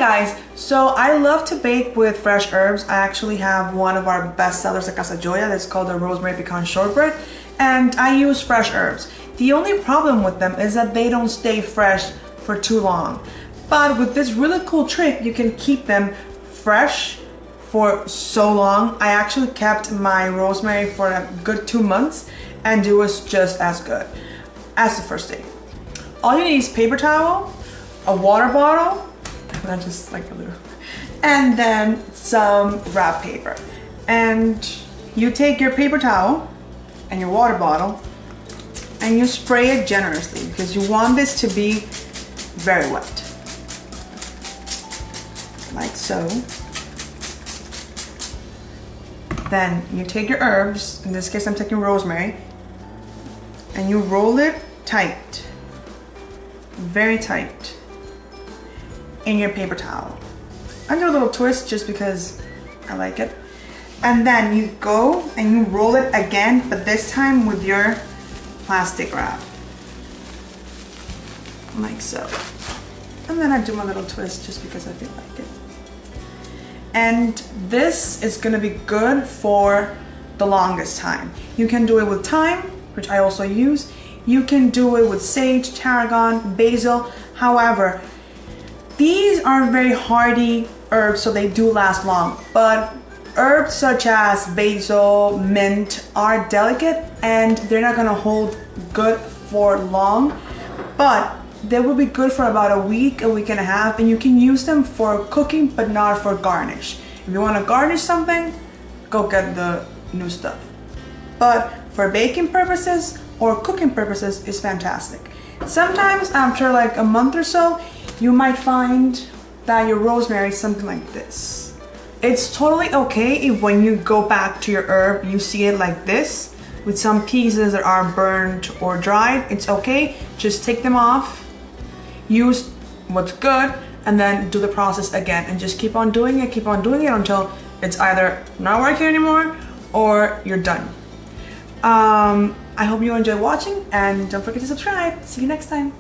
guys, so I love to bake with fresh herbs. I actually have one of our best sellers at Casa Gioia that's called the rosemary pecan shortbread, and I use fresh herbs. The only problem with them is that they don't stay fresh for too long. But with this really cool trick, you can keep them fresh for so long. I actually kept my rosemary for a good 2 months and it was just as good as the first day. All you need is paper towel, a water bottle, not just like a little, and then some wrap paper. And you take your paper towel and your water bottle and you spray it generously because you want this to be very wet. Like so. Then you take your herbs, in this case I'm taking rosemary, and you roll it tight, very tight, in your paper towel. I do a little twist just because I like it. And then you go and you roll it again, but this time with your plastic wrap. Like so. And then I do my little twist just because I feel like it. And this is gonna be good for the longest time. You can do it with thyme, which I also use. You can do it with sage, tarragon, basil. However, these are very hardy herbs, so they do last long. But herbs such as basil, mint are delicate and they're not gonna hold good for long, but they will be good for about a week and a half, and you can use them for cooking but not for garnish. If you want to garnish something, go get the new stuff. But for baking purposes or cooking purposes, it's fantastic. Sometimes after like a month or so, you might find that your rosemary is something like this. It's totally okay if when you go back to your herb, you see it like this with some pieces that are burnt or dried. It's okay, just take them off, use what's good, and then do the process again and just keep on doing it until it's either not working anymore or you're done. I hope you enjoyed watching and don't forget to subscribe. See you next time.